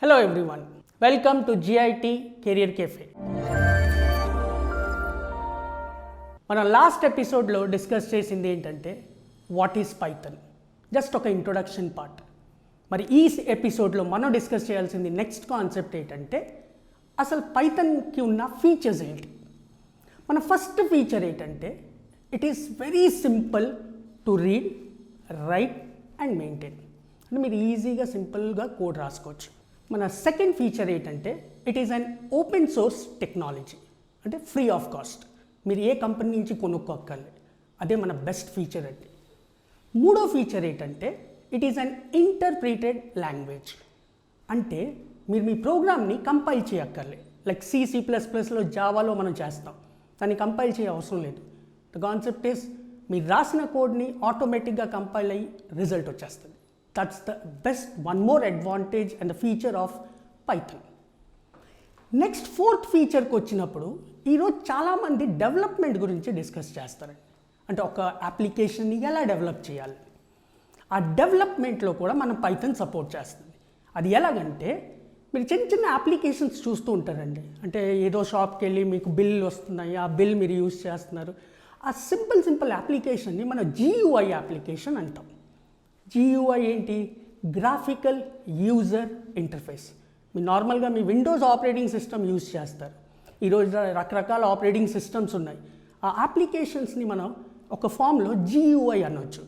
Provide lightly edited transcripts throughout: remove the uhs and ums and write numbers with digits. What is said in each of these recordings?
Hello everyone, welcome to GIT Career Cafe. మన last ఎపిసోడ్లో discuss చేసింది ఏంటంటే వాట్ ఈస్ పైథాన్, జస్ట్ ఒక ఇంట్రొడక్షన్ పార్ట్. మరి ఈ ఎపిసోడ్లో మనం డిస్కస్ చేయాల్సింది నెక్స్ట్ కాన్సెప్ట్ ఏంటంటే అసలు పైథాన్కి ఉన్న ఫీచర్స్ ఏంటి. మన ఫస్ట్ ఫీచర్ ఏంటంటే it is very simple to read, right and maintain. అంటే మీరు ఈజీగా సింపుల్గా కోడ్ రాసుకోవచ్చు. మన సెకండ్ ఫీచర్ ఏంటంటే it is an open source technology, అంటే ఫ్రీ ఆఫ్ కాస్ట్, మీరు ఏ కంపెనీ నుంచి కొనుక్కోక్కర్లే. అదే మన బెస్ట్ ఫీచర్ అండి. మూడో ఫీచర్ ఏంటంటే it is an interpreted language, అంటే మీరు మీ ప్రోగ్రామ్ని కంపైల్ చేయక్కర్లే. లైక్ C++లో జావాలో మనం చేస్తాం, దాన్ని కంపైల్ చేయ అవసరం లేదు. ద కాన్సెప్ట్ ఈస్ మీరు రాసిన కోడ్ని ఆటోమేటిక్గా కంపైల్ అయ్యి రిజల్ట్ వచ్చేస్తుంది. That's the best one more advantage and the feature of Python. Next fourth ఫీచర్కి వచ్చినప్పుడు ఈరోజు చాలామంది డెవలప్మెంట్ గురించి డిస్కస్ చేస్తారండి. అంటే ఒక అప్లికేషన్ని ఎలా డెవలప్ చేయాలి, ఆ డెవలప్మెంట్లో కూడా మనం పైథాన్ సపోర్ట్ చేస్తుంది. అది ఎలాగంటే మీరు చిన్న చిన్న అప్లికేషన్స్ చూస్తూ ఉంటారండి. అంటే ఏదో షాప్కి వెళ్ళి మీకు బిల్ వస్తున్నాయి, ఆ బిల్ మీరు యూజ్ చేస్తున్నారు. ఆ సింపుల్ అప్లికేషన్ని మనం GUI అప్లికేషన్ అంటాం. GUI ఏంటి? Graphical user interface. మీరు నార్మల్గా మీ విండోస్ ఆపరేటింగ్ సిస్టమ్ యూజ్ చేస్తారు. ఈరోజు రకరకాల ఆపరేటింగ్ సిస్టమ్స్ ఉన్నాయి. ఆ అప్లికేషన్స్ని మనం ఒక ఫామ్లో GUI అనొచ్చు.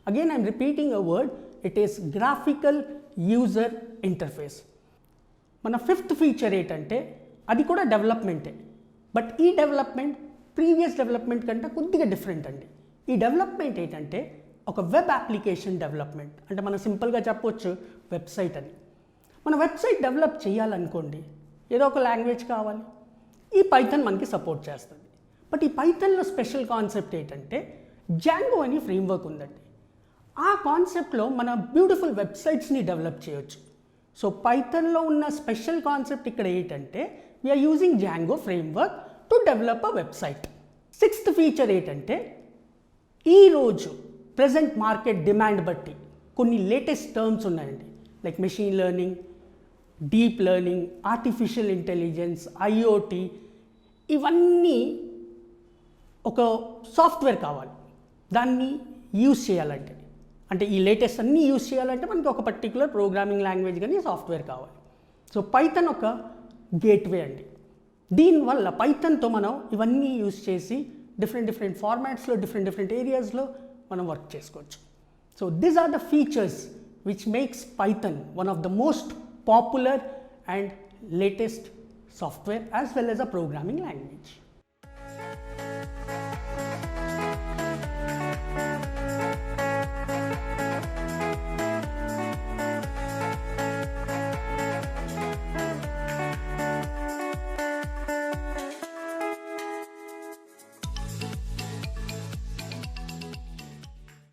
Again I'm repeating a word, it is graphical user interface. మన ఫిఫ్త్ ఫీచర్ ఏంటంటే అది కూడా డెవలప్మెంటే, బట్ ఈ డెవలప్మెంట్ ప్రీవియస్ డెవలప్మెంట్ కంటే కొద్దిగా డిఫరెంట్ అండి. ఈ డెవలప్మెంట్ ఏంటంటే ఒక వెబ్ అప్లికేషన్ డెవలప్మెంట్. అంటే మనం సింపుల్గా చెప్పొచ్చు వెబ్సైట్ అని. మన వెబ్సైట్ డెవలప్ చేయాలనుకోండి, ఏదో ఒక లాంగ్వేజ్ కావాలి. ఈ పైథాన్ మనకి సపోర్ట్ చేస్తుంది. బట్ ఈ పైథాన్లో స్పెషల్ కాన్సెప్ట్ ఏంటంటే జాంగో అని ఫ్రేమ్వర్క్ ఉందండి. ఆ కాన్సెప్ట్లో మన బ్యూటిఫుల్ వెబ్సైట్స్ని డెవలప్ చేయొచ్చు. సో పైథాన్లో ఉన్న స్పెషల్ కాన్సెప్ట్ ఇక్కడ ఏంటంటే we are using Django framework to develop a website. Sixth feature ఏంటంటే ఈరోజు ప్రజెంట్ మార్కెట్ డిమాండ్ బట్టి కొన్ని లేటెస్ట్ టర్మ్స్ ఉన్నాయండి. Like machine learning, deep learning, artificial intelligence, IoT, ఇవన్నీ ఒక సాఫ్ట్వేర్ కావాలి. దాన్ని యూజ్ చేయాలంటే, అంటే ఈ లేటెస్ట్ అన్నీ యూజ్ చేయాలంటే మనకి ఒక పర్టికులర్ ప్రోగ్రామింగ్ లాంగ్వేజ్ కానీ సాఫ్ట్వేర్ కావాలి. సో పైథాన్ ఒక గేట్వే అండి. దీనివల్ల పైథాన్తో మనం ఇవన్నీ యూజ్ చేసి డిఫరెంట్ ఫార్మాట్స్లో డిఫరెంట్ ఏరియాస్లో మనం వర్క్ చేసుకోవచ్చు. So these are the features which makes Python one of the most popular and latest software as well as a programming language.